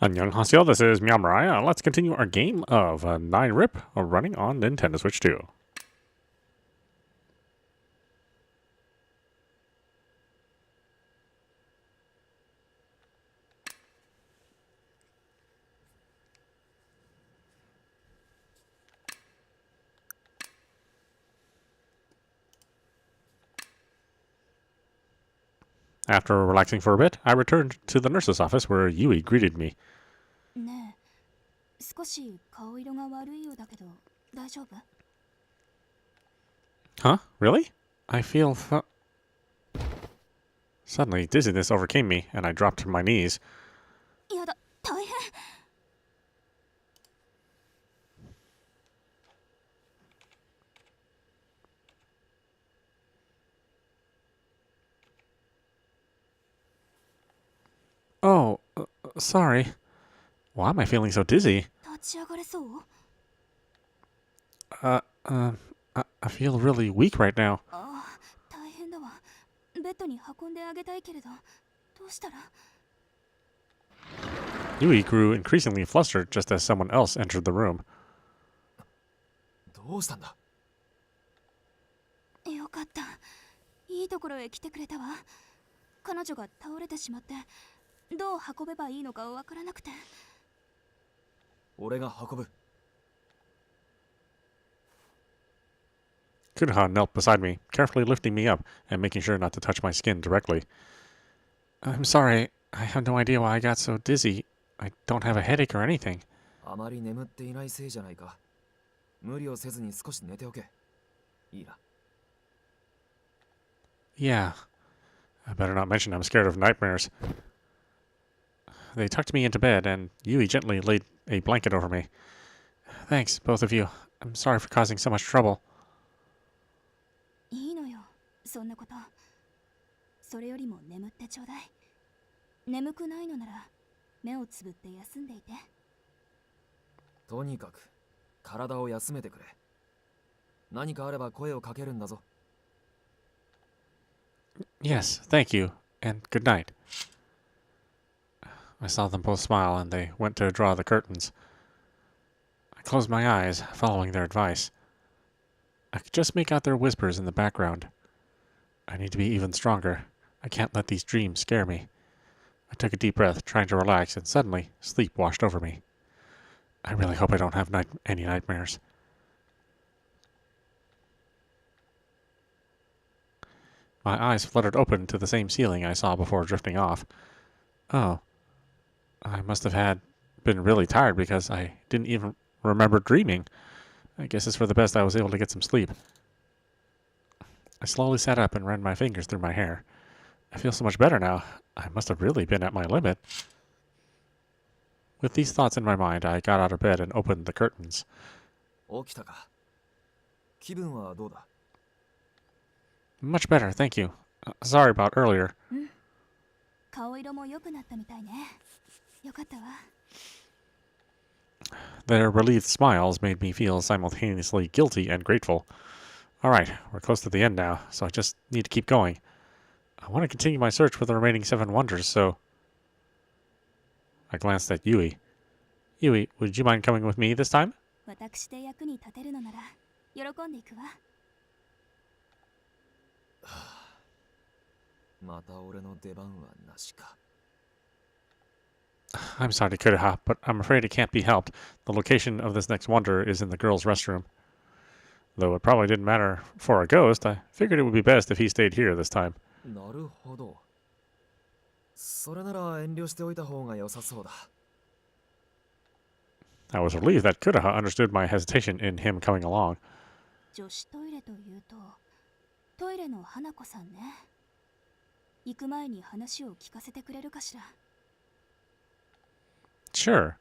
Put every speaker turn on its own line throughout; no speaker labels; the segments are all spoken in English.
Annyeonghaseyo, this is meowmurai. Let's continue our game of 9 R.I.P. Running on Nintendo Switch 2. After relaxing for a bit, I returned to the nurse's office where Yui greeted me.
ねえ、少し顔色が悪いようだけど、大丈夫?
Huh? Really? I feel Suddenly, dizziness overcame me, and I dropped to my knees.
やだ、大変.
Oh, sorry. Why am I feeling so dizzy?
立ち上がれそう?
I feel really weak right now.
ああ、大変だわ。ベッドに運んであげたいけれど、どうしたら?
Yui grew increasingly flustered just as someone else entered the room.
どうしたんだ?
よかった。いいところへ来てくれたわ。彼女が倒れてしまって、どう運べばいいのかわからなくて。
俺が運ぶ。
Kunaha knelt beside me, carefully lifting me up and making sure not to touch my skin directly. I'm sorry. I have no idea why I got so dizzy. I don't have a headache or anything.
あまり眠っていないせいじゃないか。無理をせずに少し寝ておけ。いいな。
Yeah. I better not mention I'm scared of nightmares. They tucked me into bed, and Yui gently laid a blanket over me. Thanks, both of you. I'm sorry for causing so much trouble.
いいのよ、そんなこと。それよりも眠ってちょうだい。眠くないのなら、目をつぶって休んでいて。
とにかく、体を休めてくれ。何かあれば声をかけるんだぞ。
Yes, thank you, and good night. I saw them both smile, and they went to draw the curtains. I closed my eyes, following their advice. I could just make out their whispers in the background. I need to be even stronger. I can't let these dreams scare me. I took a deep breath, trying to relax, and suddenly, sleep washed over me. I really hope I don't have any nightmares. My eyes fluttered open to the same ceiling I saw before drifting off. Oh. I must have been really tired because I didn't even remember dreaming. I guess it's for the best I was able to get some sleep. I slowly sat up and ran my fingers through my hair. I feel so much better now. I must have really been at my limit. With these thoughts in my mind, I got out of bed and opened the curtains.
起きたか。気分はどうだ?
Much better, thank you. Sorry about earlier.
顔色も良くなったみたいね。よかったわ。
Their relieved smiles made me feel simultaneously guilty and grateful. Alright, we're close to the end now, so I just need to keep going. I want to continue my search for the remaining 7 wonders, so... I glanced at Yui. Yui, would you mind coming with me this time?
私で役に立てるのなら、喜んでいくわ。
また俺の出番はなしか。
I'm sorry, Kudaha, but I'm afraid it can't be helped. The location of this next wonder is in the girls' restroom. Though it probably didn't matter for a ghost, I figured it would be best if he stayed here this time.
なるほど。それなら遠慮しておいた方が良さそうだ。
I was relieved that Kudaha understood my hesitation in him coming along.
女子トイレというと、トイレの花子さんね。行く前に話を聞かせてくれるかしら。
Sure.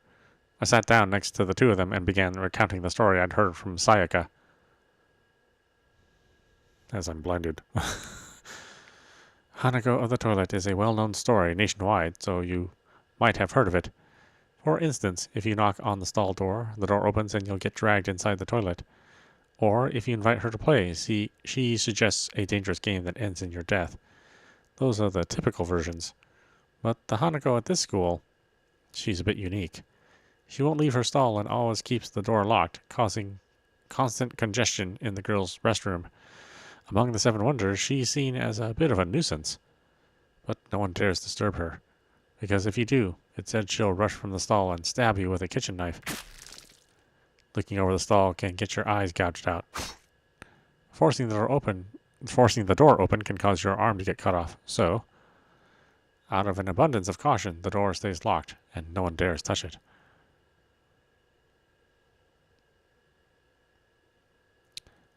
I sat down next to the two of them and began recounting the story I'd heard from Sayaka. As I'm blinded. Hanako of the Toilet is a well-known story nationwide, so you might have heard of it. For instance, if you knock on the stall door, the door opens and you'll get dragged inside the toilet. Or if you invite her to play, she suggests a dangerous game that ends in your death. Those are the typical versions. But the Hanako at this school... She's a bit unique. She won't leave her stall and always keeps the door locked, causing constant congestion in the girls' restroom. Among the seven wonders, she's seen as a bit of a nuisance. But no one dares disturb her, because if you do, it's said she'll rush from the stall and stab you with a kitchen knife. Looking over the stall can get your eyes gouged out. Forcing the door open can cause your arm to get cut off. So, out of an abundance of caution, the door stays locked, and no one dares touch it.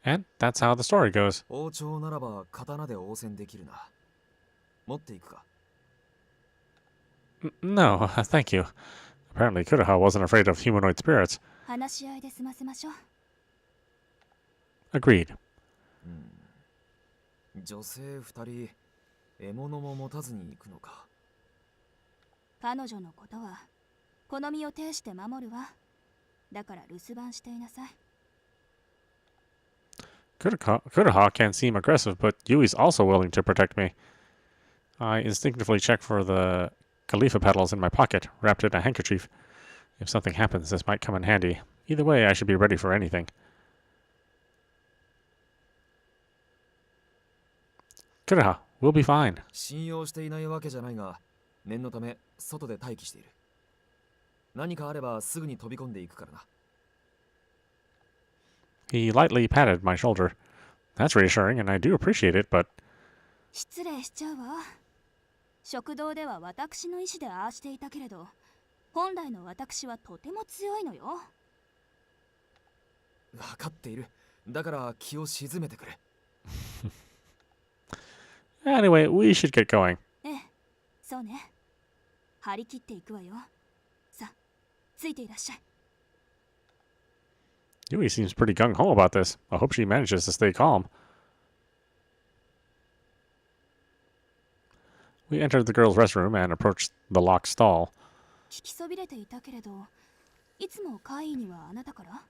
And that's how the story goes.
包丁ならば刀で応戦できるな。持っていくか。
No, thank you. Apparently Kuroha wasn't afraid of humanoid spirits.
話し合いで済ませましょう。
Agreed.
女性2人、獲物も持たずに行くのか。
彼女のことは好みを呈して守るわ。だから留守番していなさい。
Kuroha can seem aggressive, but Yui's also willing to protect me. I instinctively check for the Khalifa petals in my pocket, wrapped in a handkerchief. If something happens, this might come in handy. Either way, I should be ready for anything. Kuroha, we'll be fine.
信用していないわけじゃないが、念のため外で待機している。何かあればすぐに飛び込んでいくからな。
He lightly patted my shoulder. That's reassuring, and I do appreciate it, but...
失礼しちゃうわ。食堂では私の意思でああしていたけれど、本来の私はとても強いのよ。
分かっている。だから気を静めてくれ。
Anyway, we should get going.
ええ、そうね。張り切っていくわよ。さあ、ついていらっしゃい。
Yui seems pretty gung-ho about this. I hope she manages to stay calm. We entered the girls' restroom and approached the locked stall.
聞きそびれていたけれど、いつも会員にはあなたから？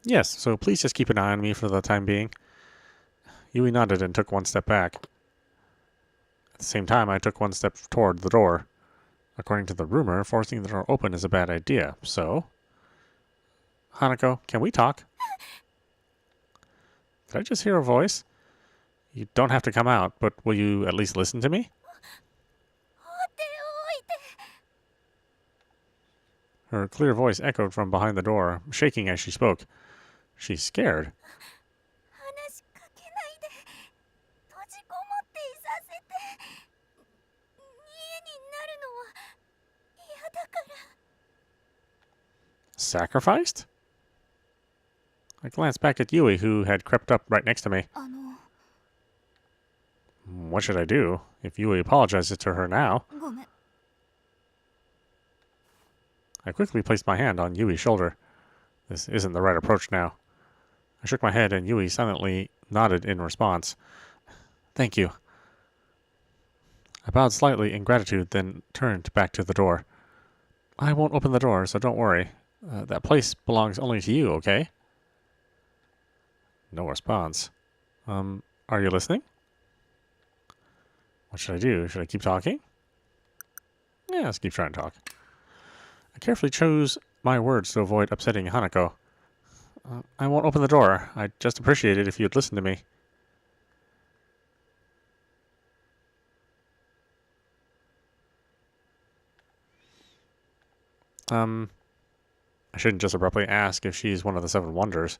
Yes, so please just keep an eye on me for the time being. Yui nodded and took one step back. At the same time, I took one step toward the door. According to the rumor, forcing the door open is a bad idea, so... Hanako, can we talk? Did I just hear a voice? You don't have to come out, but will you at least listen to me? Her clear voice echoed from behind the door, shaking as she spoke. She's scared. Sacrificed? I glanced back at Yui, who had crept up right next to me. What should I do? If Yui apologizes to her now...
ごめん。
I quickly placed my hand on Yui's shoulder. This isn't the right approach now. I shook my head and Yui silently nodded in response. Thank you. I bowed slightly in gratitude, then turned back to the door. I won't open the door, so don't worry. That place belongs only to you, okay? No response. Are you listening? What should I do? Should I keep talking? Yeah, let's keep trying to talk. I carefully chose my words to avoid upsetting Hanako. I won't open the door. I'd just appreciate it if you'd listen to me. I shouldn't just abruptly ask if she's one of the seven wonders.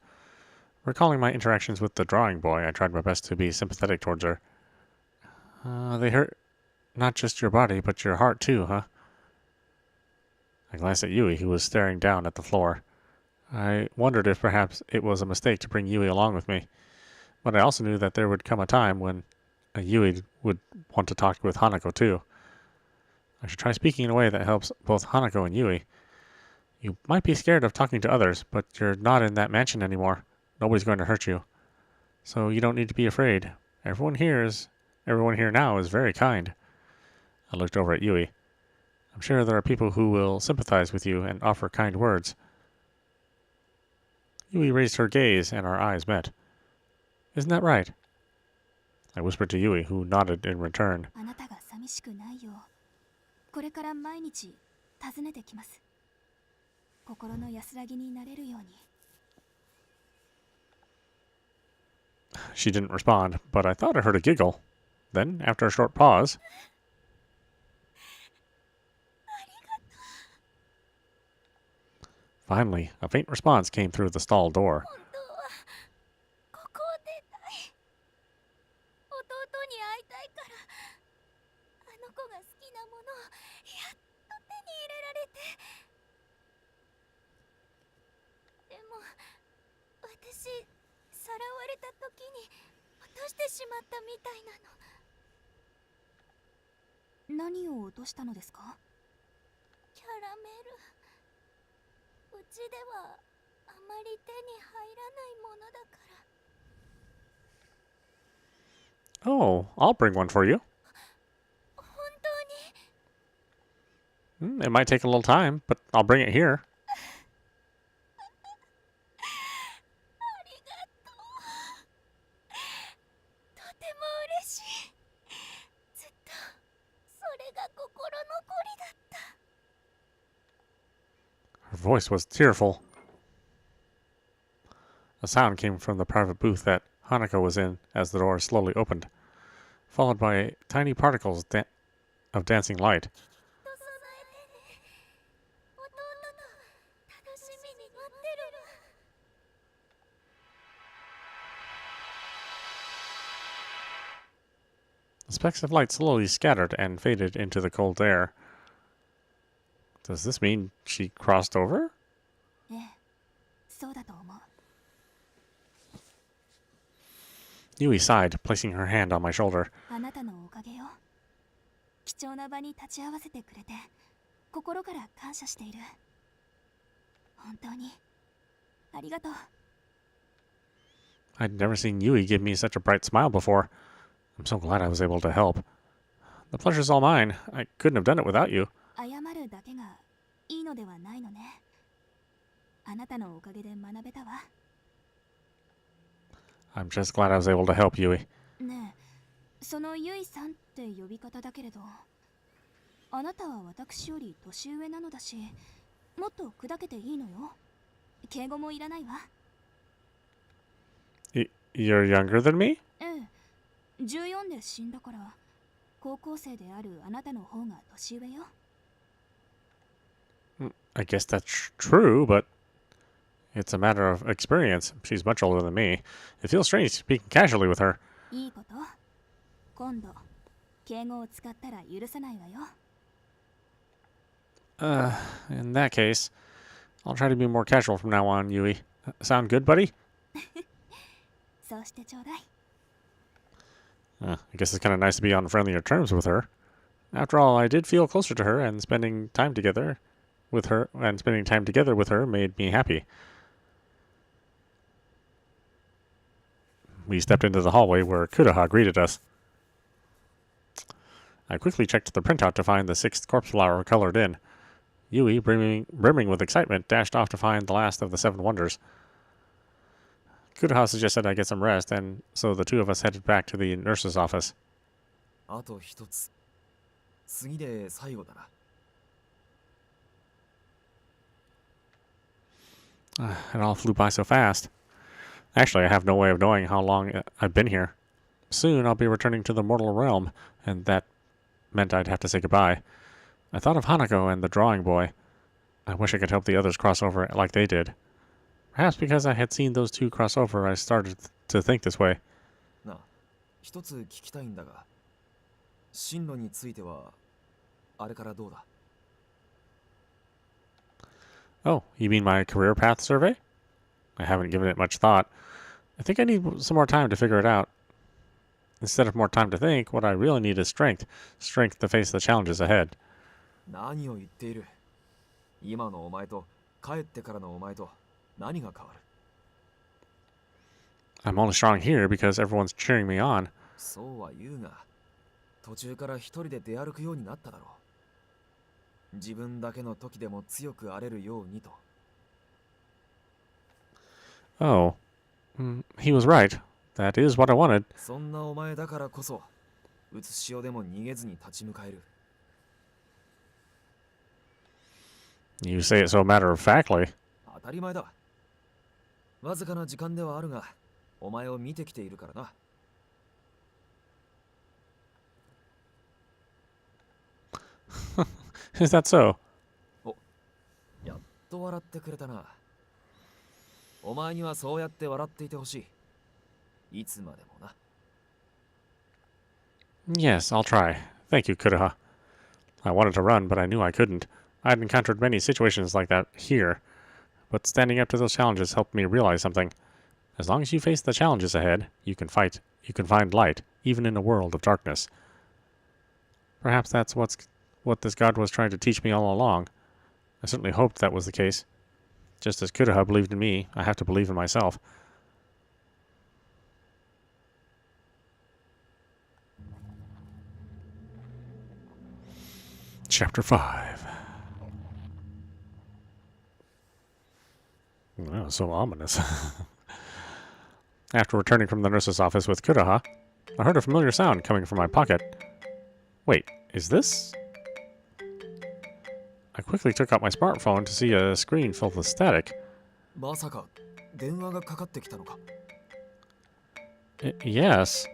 Recalling my interactions with the drawing boy, I tried my best to be sympathetic towards her. They hurt not just your body, but your heart too, huh? I glanced at Yui, who was staring down at the floor. I wondered if perhaps it was a mistake to bring Yui along with me, but I also knew that there would come a time when Yui would want to talk with Hanako too. I should try speaking in a way that helps both Hanako and Yui. You might be scared of talking to others, but you're not in that mansion anymore. Nobody's going to hurt you. So you don't need to be afraid. Everyone here now is very kind. I looked over at Yui. I'm sure there are people who will sympathize with you and offer kind words. Yui raised her gaze and our eyes met. Isn't that right? I whispered to Yui, who nodded in return.
あなたが寂しくないよこれから毎日訪ねてきます。心の安らぎになれるように。
She didn't respond, but I thought I heard a giggle. Then, after a short pause, finally, a faint response came through the stall door.
本当はここを出たい。弟に会いたいから。あの子が好きなものをやっと手に入れられて。でも私、さらわれた時に落としてしまったみたいなの。何を落としたのですか？キャラメル。うちではあまり手に入らないものだから。
Oh, I'll bring one for you.
本当に？
It might take a little time, but I'll bring it here.
ありがとう。とても嬉しい。ずっとそれが心残りだった。
Her voice was tearful. A sound came from the private booth that Hanako was in as the door slowly opened, followed by tiny particles of dancing light.
きっと支えてね。弟と楽しみに待ってるわ。
The specks of light slowly scattered and faded into the cold air. Does this mean she crossed over?
ええ、そうだと思う。
Yui sighed, placing her hand on my shoulder.
あなたのおかげよ。貴重な場に立ち会わせてくれて心から感謝している。本当にありがとう。
I'd never seen Yui give me such a bright smile before. I'm so glad I was able to help. The pleasure's all mine. I couldn't have done it without you.
謝るだけがいいのではないのね。あなたのおかげで学べたわ。
I'm just glad I was able to help Yui.
ねえ、そのゆいさんって呼び方だけれど、あなたは私より年上なのだし、もっと砕けていいのよ。敬語もいらないわ。
You're younger than me?
ええ、14で死んだから、高校生であるあなたの方が年上よ。
I guess that's true, but it's a matter of experience. She's much older than me. It feels strange speaking casually with her.
いいこと。今度、敬語を使ったら許さないわよ。
In that case, I'll try to be more casual from now on, Yui. Sound good, buddy?
そうしてちょうだい。
I guess it's kind of nice to be on friendlier terms with her. After all, I did feel closer to her, and spending time together with her made me happy. We stepped into the hallway where Kudaha greeted us. I quickly checked the printout to find the 6th corpse flower colored in. Yui, brimming with excitement, dashed off to find the last of the 7 wonders. Kudaha suggested I get some rest, and so the two of us headed back to the nurse's office.
あと一つ。次で最後だな。
It all flew by so fast. Actually, I have no way of knowing how long I've been here. Soon I'll be returning to the mortal realm, and that meant I'd have to say goodbye. I thought of Hanako and the drawing boy. I wish I could help the others cross over like they did. Perhaps because I had seen those two cross over, I started to think this way.
なあ、一つ聞きたいんだが、進路についてはあれからどうだ？
Oh, you mean my career path survey? I haven't given it much thought. I think I need some more time to figure it out. Instead of more time to think, what I really need is strength. Strength to face the challenges ahead.
何を言っている？今のお前と帰ってからのお前と何が変わる？
I'm only strong here because everyone's cheering me on.
そうは言うが、途中から一人で出歩くようになっただろう。自分だけの時でも強くあれるようにと。
Oh, he was right. That is what I wanted.
そんなお前だからこそ、うつしおでも逃げずに立ち向かえる。
You say it so matter-of-factly.
当たり前だ。わずかな時間ではあるが、お前を見てきているからな。
Is that so?
やっと笑ってくれたな。お前にはそうやって笑っていてほしい。いつまでもな。
Yes, I'll try. Thank you, Kuroha. I wanted to run, but I knew I couldn't. I'd encountered many situations like that here, but standing up to those challenges helped me realize something. As long as you face the challenges ahead, you can fight. You can find light, even in a world of darkness. Perhaps that's what this god was trying to teach me all along. I certainly hoped that was the case. Just as Kuroha believed in me, I have to believe in myself. Chapter 5. That was so ominous. After returning from the nurse's office with Kuroha, I heard a familiar sound coming from my pocket. Wait, is this? I quickly took out my smartphone to see a screen filled with static.
まさか電話がかかってきたのか。
Yes.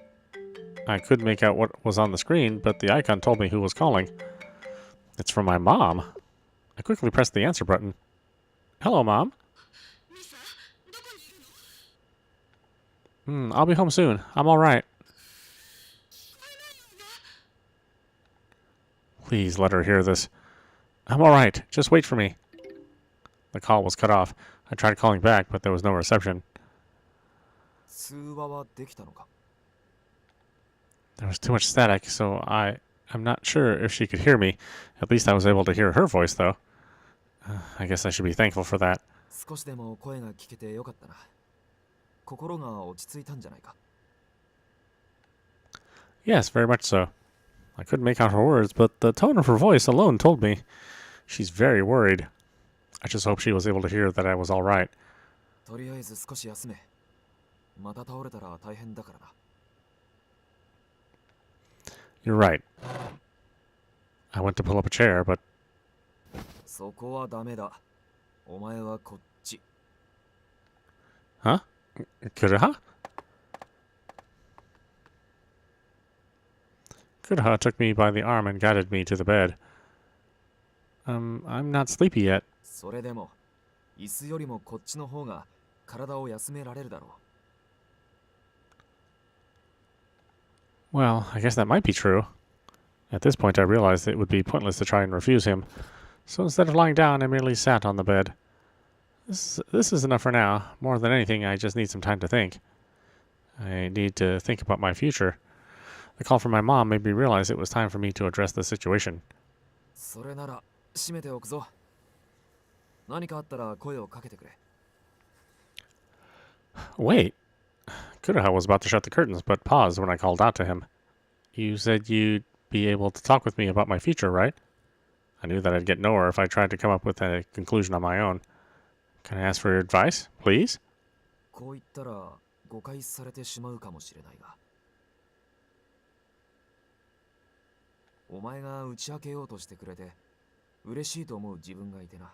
I could make out what was on the screen, but the icon told me who was calling. It's from my mom. I quickly pressed the answer button. Hello, Mom. I'll be home soon. I'm all right. Please let her hear this. I'm all right. Just wait for me. The call was cut off. I tried calling back, but there was no reception.
通話はできたのか。
There was too much static, so I'm not sure if she could hear me. At least I was able to hear her voice, though. I guess I should be thankful for that.
少しでも声が聞けてよかったな。心が落ち着いたんじゃないか。
Yes, very much so. I couldn't make out her words, but the tone of her voice alone told me she's very worried. I just hope she was able to hear that I was all right.
とりあえず少し休め。また倒れたら大変だからな。
You're right. I went to pull up a chair, but
そこはダメだ。お前はこっち。
huh? Kuroha? Kuroha took me by the arm and guided me to the bed. I'm not sleepy yet.
それでも、椅子よりもこっちの方が体を休められるだろう。
Well, I guess that might be true. At this point, I realized it would be pointless to try and refuse him. So instead of lying down, I merely sat on the bed. This is enough for now. More than anything, I just need some time to think. I need to think about my future. The call from my mom made me realize it was time for me to address the situation.
それなら閉めておくぞ。何かあったら声をかけてくれ。
Wait. Kuroha was about to shut the curtains, but paused when I called out to him. You said you'd be able to talk with me about my future, right? I knew that I'd get nowhere if I tried to come up with a conclusion on my own. Can I ask for your advice, please?
こう言ったら誤解されてしまうかもしれないが。お前が打ち明けようとしてくれて嬉しいと思う自分がいてな。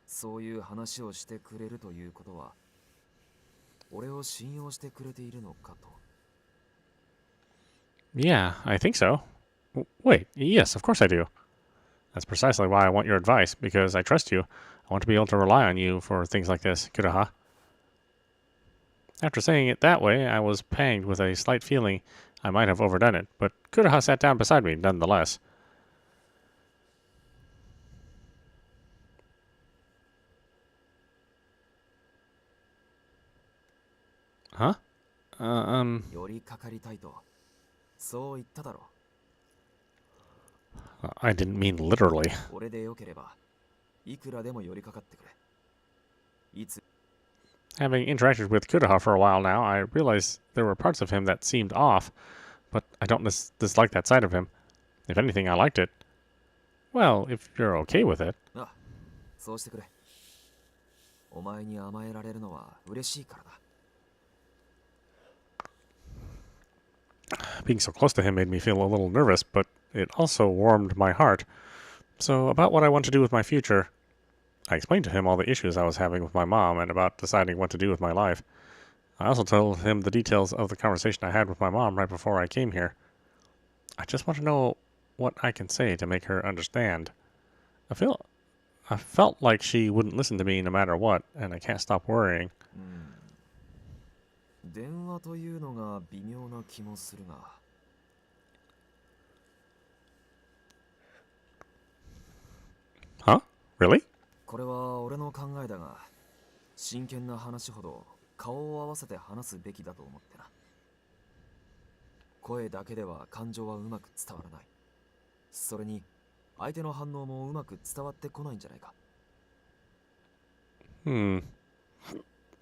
そういう話をしてくれるということは、俺を信用してくれているのかと。
Yeah, I think so. Wait, yes, of course I do. That's precisely why I want your advice, because I trust you. I want to be able to rely on you for things like this, Kuroha. After saying it that way, I was panged with a slight feeling I might have overdone it, but Kuroha sat down beside me nonetheless. Huh?
寄りかかりたいと、そう言っただろ
I didn't mean literally.
う。俺でよければ、いくらでも寄りかかってくれ。いつ
Having interacted with Kuroha for a while now, I realized there were parts of him that seemed off, but I don't dislike that side of him. If anything, I liked it. Well, if you're okay with it.
あ、そうしてくれ。お前に甘えられるのは嬉しいからだ。
Being so close to him made me feel a little nervous, but it also warmed my heart. So, about what I want to do with my future, I explained to him all the issues I was having with my mom and about deciding what to do with my life. I also told him the details of the conversation I had with my mom right before I came here. I just want to know what I can say to make her understand. I feel I felt like she wouldn't listen to me no matter what, and I can't stop worrying.
電話というのが微妙な気もするが。
Huh? Really?
これは俺の考えだが、真剣な話ほど顔を合わせて話すべきだと思ってな。声だけでは感情はうまく伝わらない。それに相手の反応もうまく伝わってこないんじゃないか。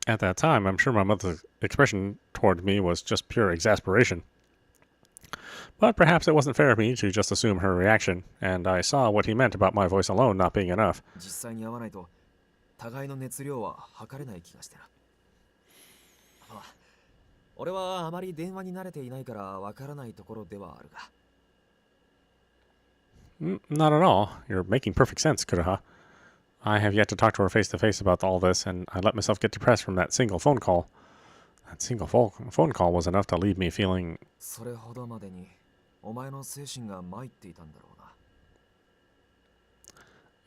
At that time, I'm sure my mother's expression toward me was just pure exasperation. But perhaps it wasn't fair of me to just assume her reaction, and I saw what he meant about my voice alone not being enough.
実際に会わないと互いの熱量は測れない気がしてな。俺はあまり電話に慣れていないからわからないところではあるが。
Not at all. You're making perfect sense, Kuroha. I have yet to talk to her face to face about all this, and I let myself get depressed from that single phone call. That single phone call was enough to leave me feeling.
それほどまでにお前の精神が参っていたんだろうな。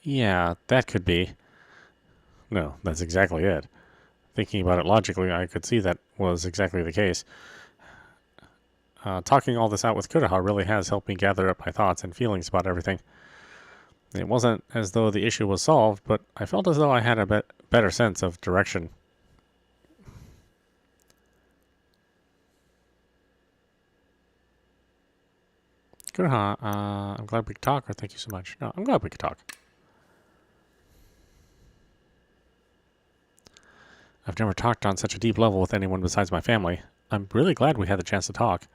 Yeah, that could be. No, that's exactly it. Thinking about it logically, I could see that was exactly the case. Talking all this out with Kuroha really has helped me gather up my thoughts and feelings about everything. It wasn't as though the issue was solved, but I felt as though I had a better sense of direction. Kuroha, I'm glad we could talk, or thank you so much. No, I'm glad we could talk. I've never talked on such a deep level with anyone besides my family. I'm really glad we had the chance to talk.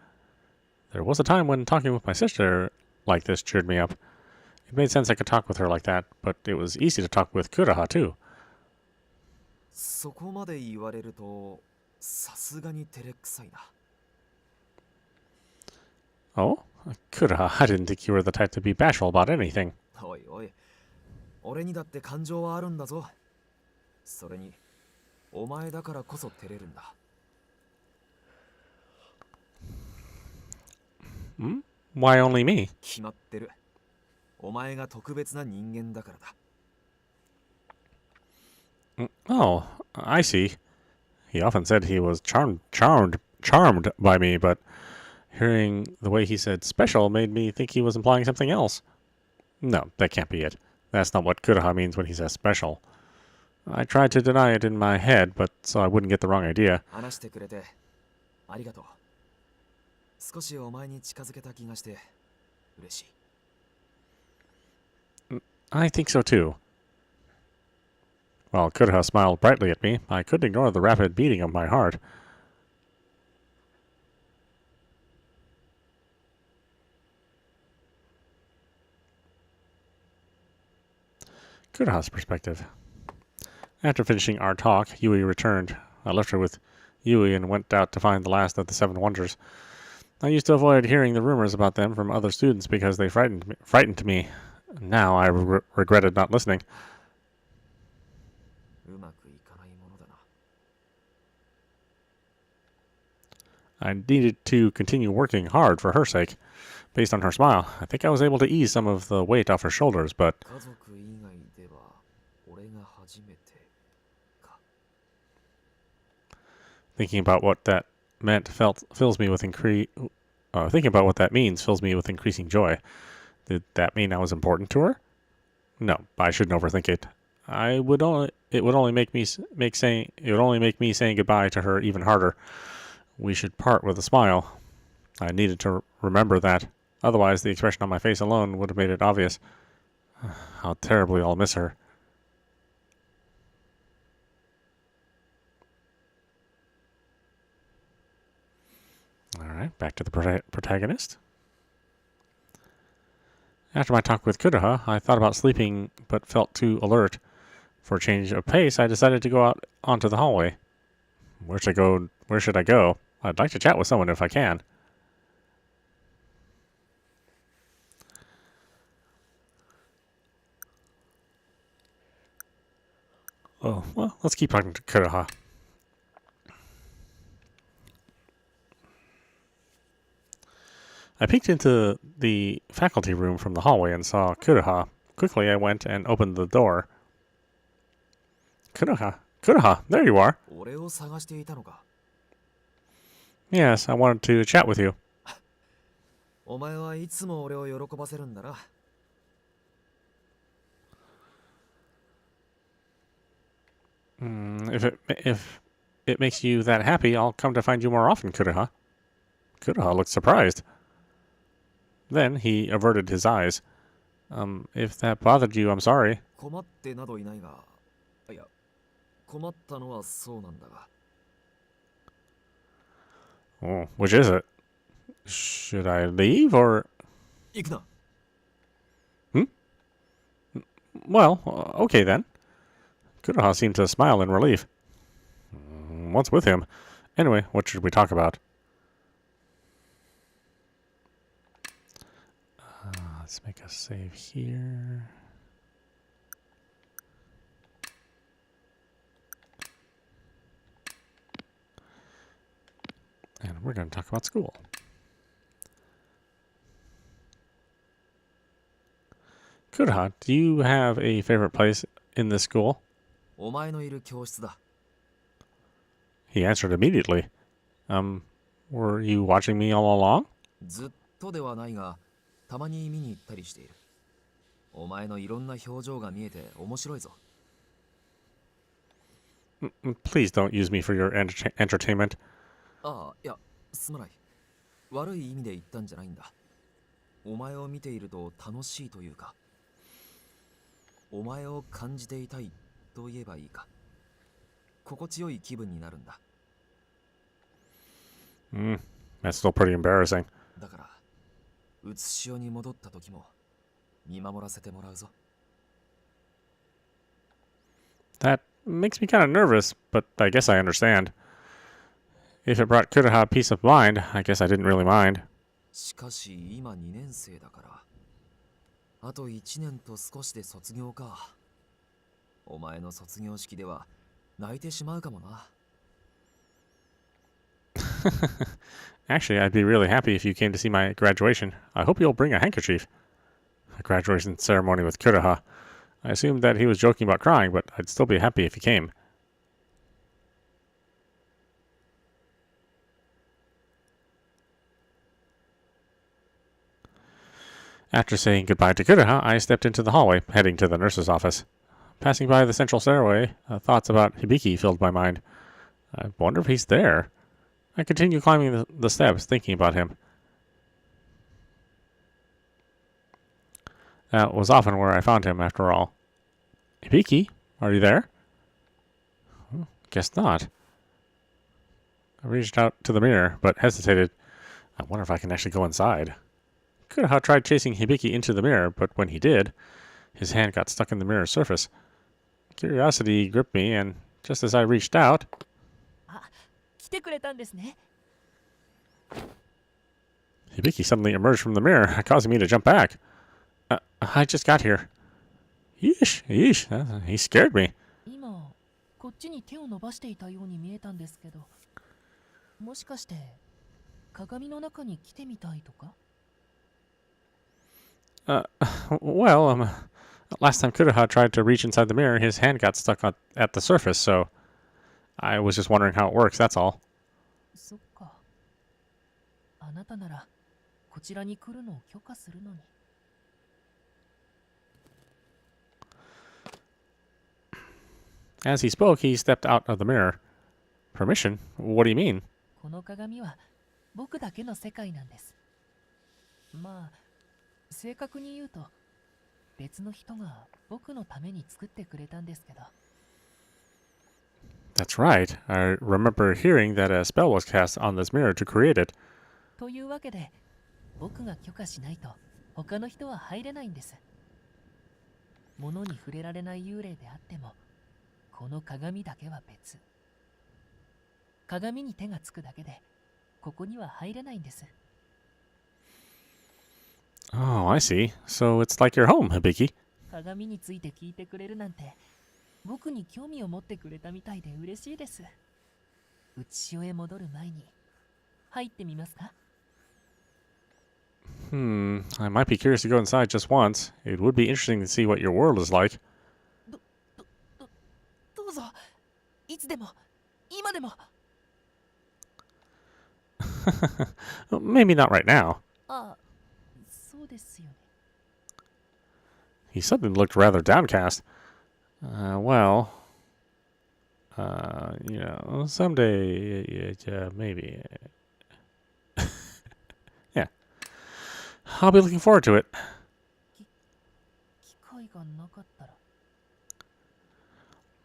There was a time when talking with my sister like this cheered me up. It made sense I could talk with her like that, but it was easy to talk with Kuroha too.
そこまで言われるとさすがに照れくさいな。
Oh? Kuroha, I didn't think you were the type to be bashful about anything.
おいおい、俺にだって感情はあるんだぞ。それにお前だからこそ照れるんだ。
Why only me?
決まってる。お前が特別な人間だからだ。
Oh, I see. He often said he was charmed by me, but hearing the way he said special made me think he was implying something else. No, that can't be it. That's not what Kuroha means when he says special. I tried to deny it in my head, but so I wouldn't get the wrong idea.
話してくれてありがとう。少しお前に近づけた気がして嬉しい。
I think so too. While Kuroha smiled brightly at me, I couldn't ignore the rapid beating of my heart. Kuroha's perspective. After finishing our talk, Yui returned. I left her with Yui and went out to find the last of the Seven Wonders. I used to avoid hearing the rumors about them from other students because they frightened me. Now I regretted not listening.
うまくいかないものだな。
I needed to continue working hard for her sake. Based on her smile, I think I was able to ease some of the weight off her shoulders, but
家族以外では俺が初めてか。
thinking about what that fills me with thinking about what that means fills me with increasing joy. Did that mean I was important to her? No, I shouldn't overthink it. It would only make me saying goodbye to her even harder. We should part with a smile. I needed to remember that. Otherwise, the expression on my face alone would have made it obvious how terribly I'll miss her. Alright, back to the protagonist. After my talk with Kuroha, I thought about sleeping but felt too alert. For a change of pace, I decided to go out onto the hallway. Where should I go? I'd like to chat with someone if I can. Oh, well, let's keep talking to Kuroha. I peeked into the faculty room from the hallway and saw Kuroha. Quickly, I went and opened the door. Kuroha, Kuroha, there you are.
俺を探していたのか。
Yes, I wanted to chat with you.
お前はいつも俺を喜ばせるんだな。
If it makes you that happy, I'll come to find you more often, Kuroha. Kuroha looked surprised. Then he averted his eyes. If that bothered you, I'm sorry.
困ってなどいないが、いや、困ったのはそうなんだが。
Oh, which is it? Should I leave or...
行くな。
Well, okay then. Kuroha seemed to smile in relief. What's with him? Anyway, what should we talk about? Let's make a save here. And we're going to talk about school. Kuroha, do you have a favorite place in this school?
お前のいる教室だ。
He answered immediately. Were you watching me all along?
ずっとではないが、たまに見に行ったりしている。お前のいろんな表情が見えて面白いぞ。
Please don't use me for your entertainment.
ああ、いや、すまない。悪い意味で言ったんじゃないんだ。お前を見ていると楽しいというか、お前を感じていたいと言えばいいか。心地よい気分になるんだ。
That's still pretty embarrassing.
だから、うつしおに戻った時も見守らせてもらうぞ。
That makes me kind of nervous, but I guess I understand. If it brought Kuroha peace of mind, I guess I didn't really mind.
しかし今2年生だから、あと1年と少しで卒業か。お前の卒業式では泣いてしまうかもな。
Actually, I'd be really happy if you came to see my graduation. I hope you'll bring a handkerchief. A graduation ceremony with Kuroha. I assumed that he was joking about crying, but I'd still be happy if he came. After saying goodbye to Kuroha, I stepped into the hallway, heading to the nurse's office. Passing by the central stairway, thoughts about Hibiki filled my mind. I wonder if he's there. I continued climbing the steps, thinking about him. That was often where I found him, after all. Hibiki, are you there? Guess not. I reached out to the mirror, but hesitated. I wonder if I can actually go inside. Kuroha tried chasing Hibiki into the mirror, but when he did, his hand got stuck in the mirror's surface. Curiosity gripped me, and just as I reached out...
来てくれたんですね。
Hibiki suddenly emerged from the mirror, causing me to jump back. I just got here. Yeesh, he scared me.
今こっちに手を伸ばしていたように見えたんですけど、もしかして鏡の中に来てみたいとか？
Well, last time Kuroha tried to reach inside the mirror, his hand got stuck at the surface, so I was just wondering how it works, that's all.
そっか。あなたならこちらに来るのを許可するのに。
As he spoke, he stepped out of the mirror. Permission? What do you mean?
この鏡は僕だけの世界なんです。まあ、正確に言うと別の人が僕のために作ってくれたんですけど。
That's right. I remember hearing that a spell was cast on this mirror to create it.
というわけで、僕が許可しないと他の人は入れないんです。物に触れられない幽霊であっても、この鏡だけは別。鏡に手がつくだけで、ここには入れないんです。
Oh, I see. So it's like your home, Hibiki.
鏡について聞いてくれるなんて、僕に興味を持ってくれたみたいで嬉しいです。うちしおへ戻る前に入ってみますか？
I might be curious to go inside just once. It would be interesting to see what your world is like.
どうぞ。いつでも、今でも。
Maybe not right now.
あ、そうですよね。
He suddenly looked rather downcast. Well, someday, maybe. Yeah. I'll be looking forward to it.
機会がなかったら。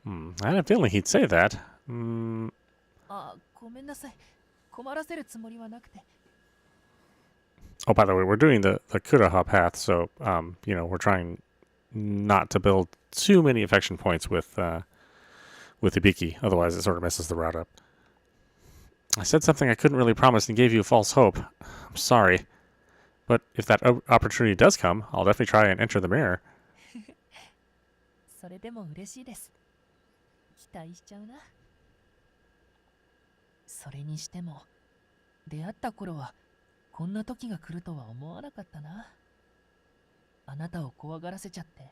I had a feeling he'd say that.
あ、ごめんなさい。困らせるつもりはなくて。
Oh, by the way, we're doing the Kuraha path, so, we're trying not to build too many affection points with Hibiki, otherwise it sort of messes the route up. I said something I couldn't really promise and gave you false hope. I'm sorry. But if that opportunity does come, I'll definitely try and enter the mirror.
それでも嬉しいです。期待しちゃうな。それにしても、出会った頃はこんな時が来るとは思わなかったな。あなたを怖がらせちゃって。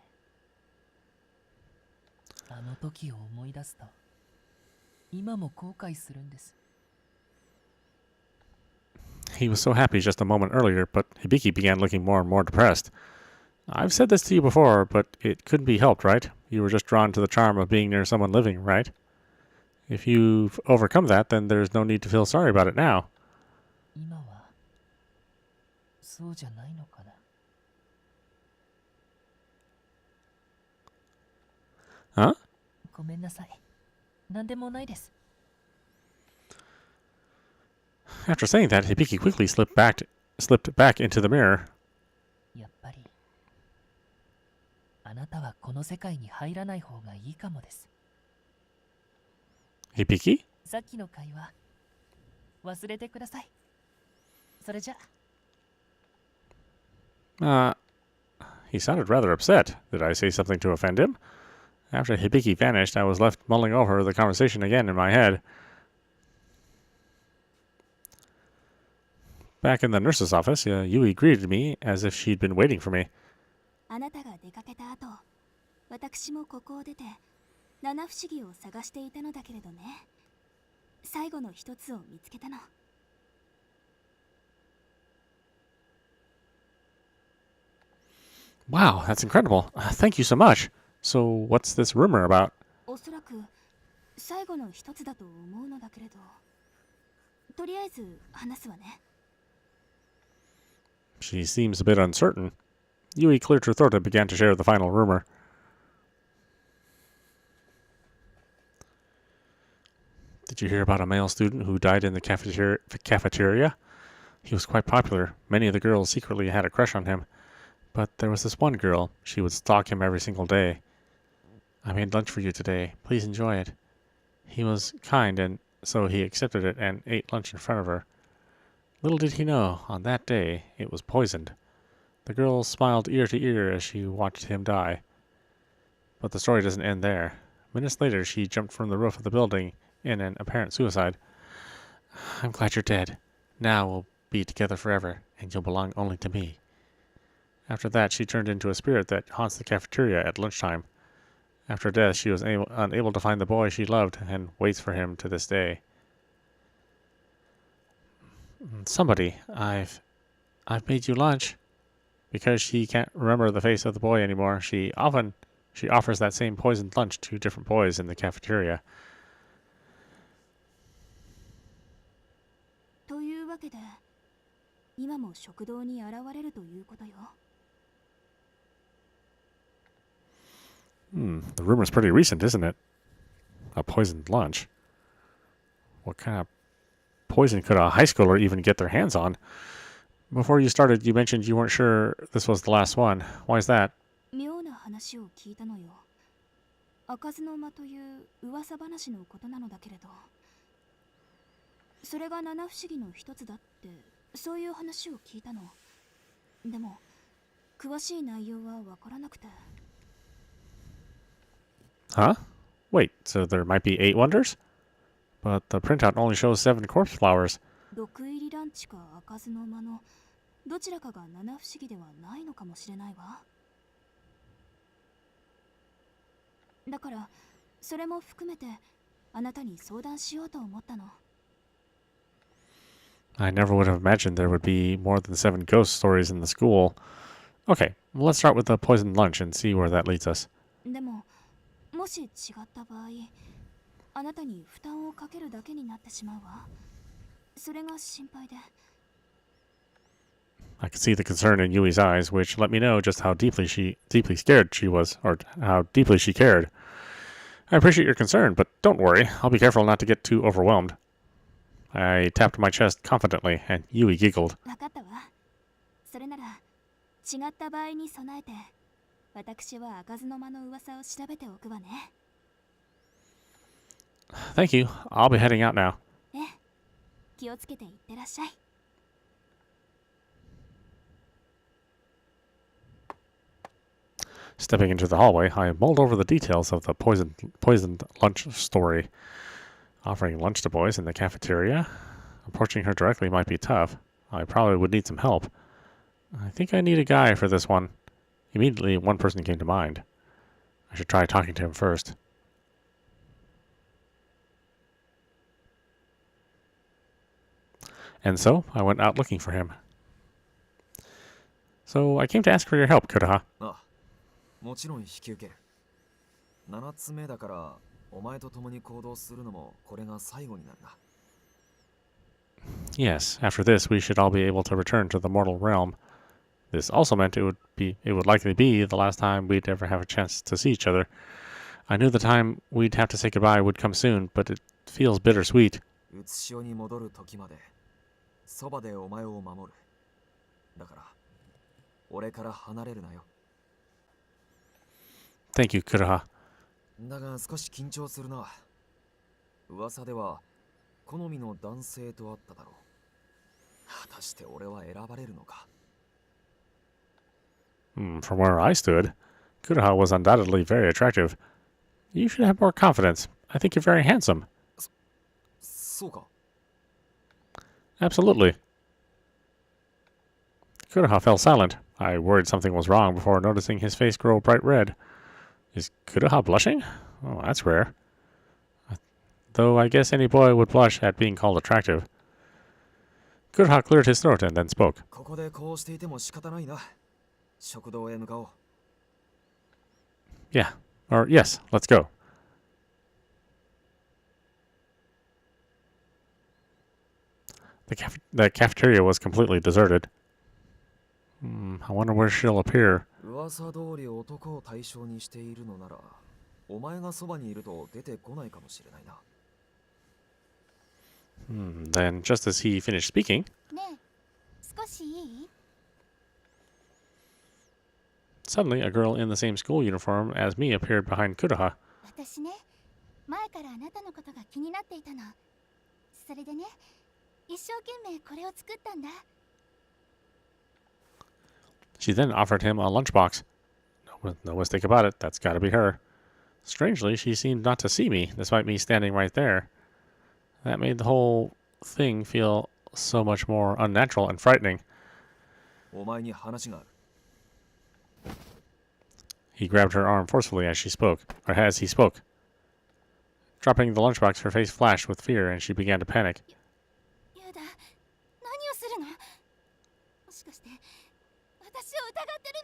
あの時を思い出すと、今も後悔するんです。
He was so happy just a moment earlier, but Hibiki began looking more and more depressed. I've said this to you before, but it couldn't be helped, right? You were just drawn to the charm of being near someone living, right? If you've overcome that, then there's no need to feel sorry about it now.
今は、そうじゃないのかな。
Huh?
ごめんなさい。なんでもないです。
After saying that, Hibiki quickly slipped back into the mirror.
やっぱり、あなたはこの世界に入らない方がいいかもです。
Hibiki?
さっきの会話、忘れてください。それじゃ。
He sounded rather upset. Did I say something to offend him? After Hibiki vanished, I was left mulling over the conversation again in my head. Back in the nurse's office, Yui greeted me as if she'd been waiting for me.
あなたが出かけた後、私もここを出て七不思議を探していたのだけれどね。最後の一つを見つけたの。
Wow, that's incredible. Thank you so much. So, what's this rumor about?
おそらく最後の一つだと思うのだけれど、とりあえず話すわね。
She seems a bit uncertain. Yui cleared her throat and began to share the final rumor. Did you hear about a male student who died in the cafeteria? He was quite popular. Many of the girls secretly had a crush on him. But there was this one girl. She would stalk him every single day. I made lunch for you today. Please enjoy it. He was kind, and so he accepted it and ate lunch in front of her. Little did he know, on that day, it was poisoned. The girl smiled ear to ear as she watched him die. But the story doesn't end there. Minutes later, she jumped from the roof of the building in an apparent suicide. I'm glad you're dead. Now we'll be together forever, and you'll belong only to me. After that, she turned into a spirit that haunts the cafeteria at lunchtime. After death, she was unable to find the boy she loved and waits for him to this day. Somebody, I've made you lunch. Because she can't remember the face of the boy anymore, she offers that same poisoned lunch to different boys in the cafeteria.
というわけで、今も食堂に現れるということよ。
The rumor's pretty recent, isn't it? A poisoned lunch. What kind of poison could a high schooler even get their hands on? Before you started, you mentioned you weren't sure this was the last one. Why is that?
妙な話を聞いたのよ。開かずの間という噂話のことなのだけれど、それが七不思議の一つだってそういう話を聞いたの。でも詳しい内容はわからなくて。
Huh? Wait, so there might be 8 wonders? But the printout only shows 7 corpse flowers.
毒入りランチか開かずの間のどちらかが七不思議ではないのかもしれないわ。だからそれも含めてあなたに相談しようと思ったの。
I never would have imagined there would be more than 7 ghost stories in the school. Okay, let's start with the poisoned lunch and see where that leads us.
でももし違った場合、あなたに負担をかけるだけになってしまうわ。それが心配で。
I could see the concern in Yui's eyes, which let me know just how deeply scared she was, or how deeply she cared. I appreciate your concern, but don't worry. I'll be careful not to get too overwhelmed. I tapped my chest confidently, and Yui giggled.
わかったわ。それなら違った場合に備えて、私は開かずの間の噂を調べておくわね。
Thank you. I'll be heading out now.
ええ、気をつけていってらっしゃい。
Stepping into the hallway, I mulled over the details of the poisoned lunch story. Offering lunch to boys in the cafeteria? Approaching her directly might be tough. I probably would need some help. I think I need a guy for this one. Immediately, one person came to mind. I should try talking to him first. And so, I went out looking for him. So, I came to ask for your help, Kuroha.
あ、もちろん引き受ける。7つ目だからお前と共に行動するのもこれが最後になるな。
Yes, after this, we should all be able to return to the mortal realm. This also meant it would likely be the last time we'd ever have a chance to see each other. I knew the time we'd have to say goodbye would come soon, but it feels bittersweet.
うつしおに戻る時までそばでお前を守る。だから俺から離れるなよ。
Thank you, Kuroha.
だが少し緊張するな。噂では好みの男性と会っただろう。果たして俺は選ばれるのか。
From where I stood, Kuroha was undoubtedly very attractive. You should have more confidence. I think you're very handsome.
そうか。
Absolutely. Kuroha fell silent. I worried something was wrong before noticing his face grow bright red. Is Kuroha blushing? Oh, that's rare. Though I guess any boy would blush at being called attractive. Kuroha cleared his throat and then spoke.
ここでこうしていても仕方ないな。食堂へ向かおう。
Yeah. Or yes, let's go. The cafeteria was completely deserted. I wonder where she'll appear.
噂通り男を対象にしているのなら、お前がそばにいると出てこないかもしれないな。
Then, just as he finished speaking,
ねえ、少しいい？
suddenly a girl in the same school uniform as me appeared behind Kuroha.
私ね、前からあなたのことが気になっていたの。それでね、一生懸命これを作ったんだ。
She then offered him a lunchbox. No mistake about it, that's gotta be her. Strangely, she seemed not to see me, despite me standing right there. That made the whole thing feel so much more unnatural and frightening.
お前に話がある。
He grabbed her arm forcefully as he spoke. Dropping the lunchbox, her face flashed with fear and she began to panic.
ユダ、何をするの？もしかして私を疑ってる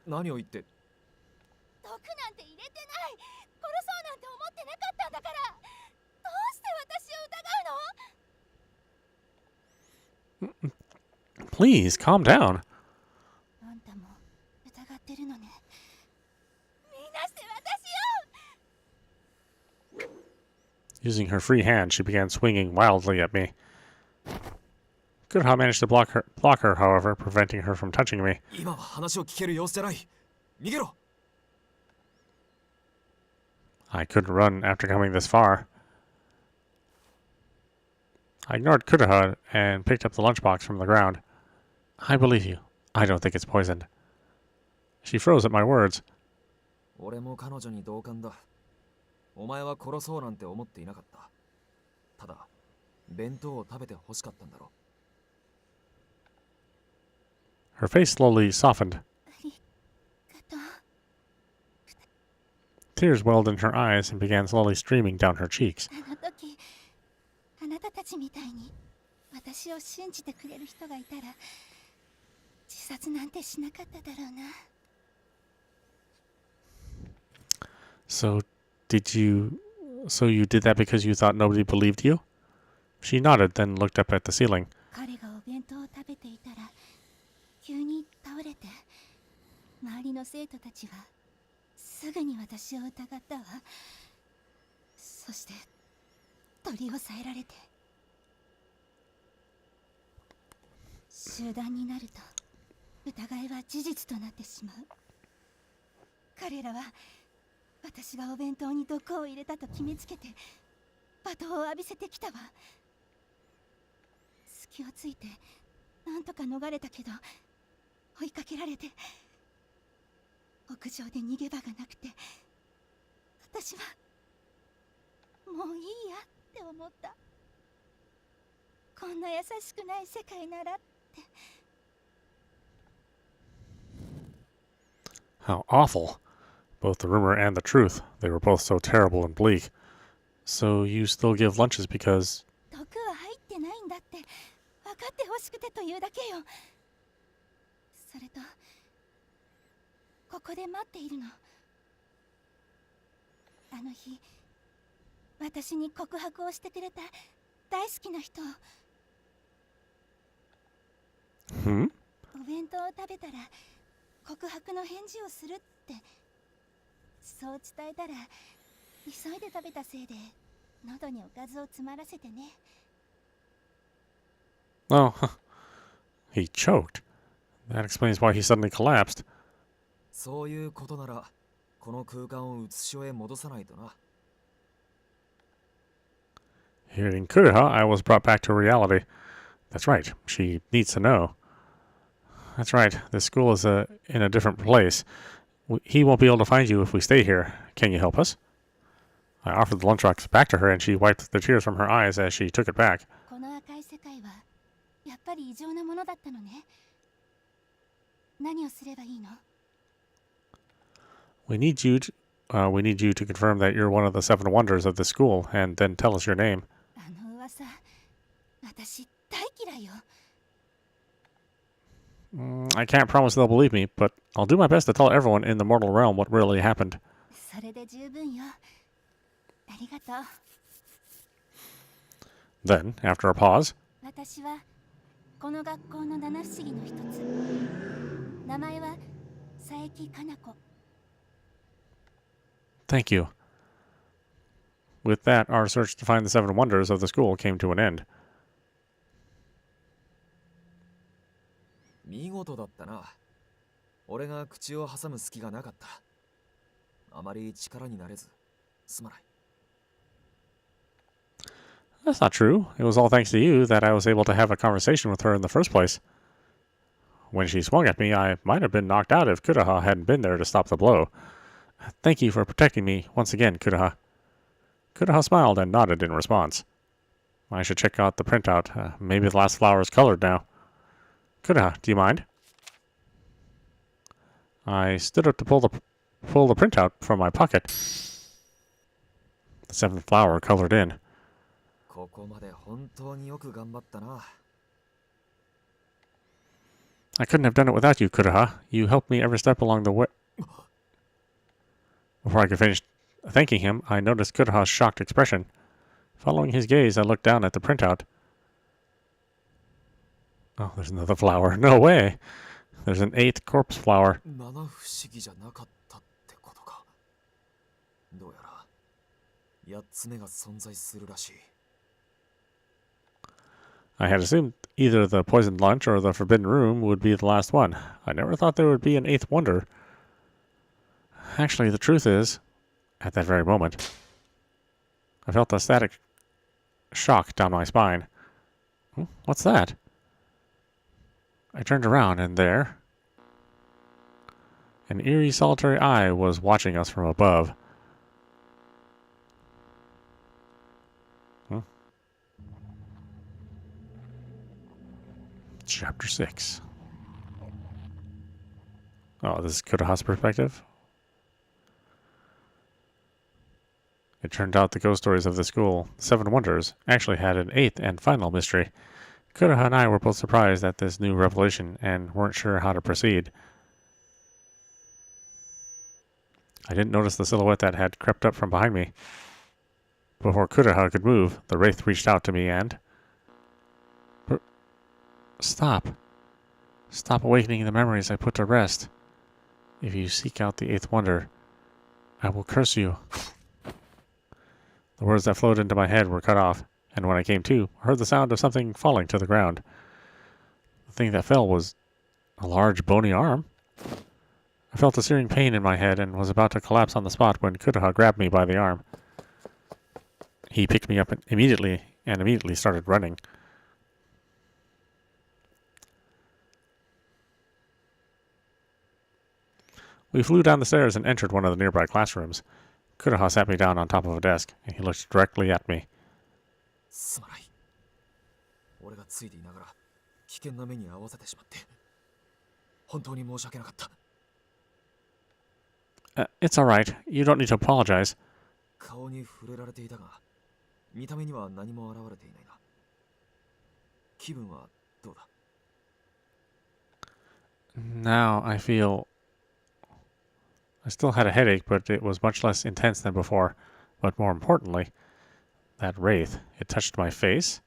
の？
何を言って。
毒なんて入れてない。殺そうなんて思ってなかったんだから。どうして私を疑うの？
Please, calm down.
あんたも疑ってるのね。みんなして私を。
Using her free hand, she began swinging wildly at me. Kuroha managed to block her, however, preventing her from touching me.
今は話を聞ける様子じゃない。逃げろ。
I couldn't run after coming this far. I ignored Kuroha and picked up the lunchbox from the ground. I believe you. I don't think it's poisoned. She froze at my words.
俺も彼女に同感だ。お前は殺そうなんて思っていなかった。ただ、弁当を食べて欲しかったんだろ。
Her face slowly softened.
ありがとう。
Tears welled in her eyes and began slowly streaming down her cheeks.
あの時あなたたちみたいに私を信じてくれる人がいたら自殺なんてしなかっただろうな。
So, so you did that because you thought nobody believed you? She nodded, then looked up at the ceiling.
彼がお弁当を食べていたら急に倒れて、周りの生徒たちはすぐに私を疑ったわ。そして取り押さえられて、集団になると疑いは事実となってしまう。彼らは私がお弁当に毒を入れたと決めつけて罵倒を浴びせてきたわ。隙をついてなんとか逃れたけど、追いかけられて屋上で逃げ場がなくて、私はもういいやって思った。こんな優しくない世界ならって。
How awful. Both the rumor and the truth. They were both so terrible and bleak. So you still give lunches because...
毒は入ってないんだって分かってほしくてというだけよ。それとここで待っているの。あの日私に告白をしてくれた大好きな人。
Hmm?
お弁当を食べたら告白の返事をするって、そう伝えたら急いで食べたせいで喉におかずを詰まらせてね。
Oh, he choked. That explains why he suddenly collapsed.
そういうことなら、この空間を写し所へ戻さないとな。
Hearing Kuriha, I was brought back to reality. That's right, she needs to know. That's right, this school is in a different place. He won't be able to find you if we stay here. Can you help us? I offered the lunchbox back to her and she wiped the tears from her eyes as she took it back.
この赤い世界はやっぱり異常なものだったのね。何をすればいいの？
We need you to confirm that you're one of the 7 wonders of the school and then tell us your name.
あの噂、私大嫌いよ。
I can't promise they'll believe me, but I'll do my best to tell everyone in the mortal realm what really happened.
それで十分よ。ありがとう。
Then, after a pause,
私はこの学校の七不思議の一つ。名前は佐伯かな子。
thank you. With that, our search to find the 7 wonders of the school came to an end.
見事だったな。俺が口を挟む隙がなかった。あまり力になれず、すまない。
That's not true. It was all thanks to you that I was able to have a conversation with her in the first place. When she swung at me, I might have been knocked out if Kuraha hadn't been there to stop the blow. Thank you for protecting me once again, Kuraha. Kuraha smiled and nodded in response. I should check out the printout. Maybe the last flower is colored now. Kuraha, do you mind? I stood up to pull the printout from my pocket. The 7th flower colored in.
ここまで本当によく頑張ったな。
I couldn't have done it without you, Kuraha. You helped me every step along the way. Before I could finish thanking him, I noticed Kuraha's shocked expression. Following his gaze, I looked down at the printout. Oh, there's another flower. No way. There's an 8th corpse flower.
七不思議じゃなかったってことか。どうやら8つ目が存在するらしい。
I had assumed either the poisoned lunch or the forbidden room would be the last one. I never thought there would be an 8th wonder. Actually, the truth is, at that very moment, I felt a static shock down my spine. What's that? I turned around and there, An eerie, solitary eye was watching us from above. Chapter 6. Oh, this is Kodaha's perspective? It turned out the ghost stories of the school, the Seven Wonders, actually had an eighth and final mystery. Kodaha and I were both surprised at this new revelation and weren't sure how to proceed. I didn't notice the silhouette that had crept up from behind me. Before Kodaha could move, the wraith reached out to me and... Stop. Stop awakening the memories I put to rest. If you seek out the eighth wonder, I will curse you. The words that flowed into my head were cut off, and when I came to, I heard the sound of something falling to the ground. The thing that fell was a large bony arm. I felt a searing pain in my head and was about to collapse on the spot when Kodaha grabbed me by the arm. He picked me up immediately started running. We flew down the stairs and entered one of the nearby classrooms. Kodaha sat me down on top of a desk, and he looked directly at me.
すまない。俺がついていながら危険な目に遭わせてしまって本当に申し訳なかった。
It's alright. You don't need to apologize.
顔に触れられていたが見た目には何も現れていないな。気分はどうだ？
Now I feel... I still had a headache, but it was much less intense than before. But more importantly, that wraith, it touched my face.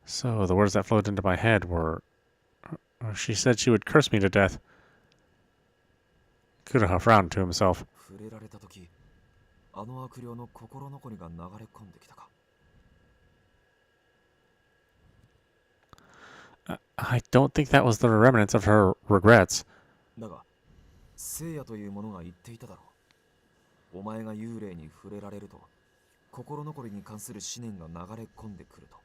So the words that flowed into my head were... She said she would curse me to death. Kodaha frowned to himself.
触れられた時、あの悪霊の心残りが流れ込んできたか。
I don't think that was the remnants of her regrets.
だが、聖夜というものが言っていただろう。お前が幽霊に触れられると、心残りに関する思念が流れ込んでくると。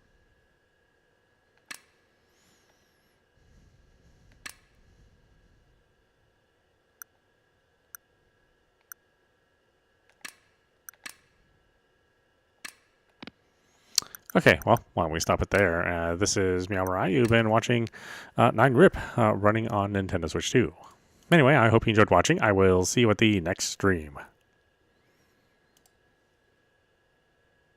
Okay, well, why don't we stop it there? This is meowmurai. You've been watching R.I.P running on Nintendo Switch 2. Anyway, I hope you enjoyed watching. I will see you at the next stream.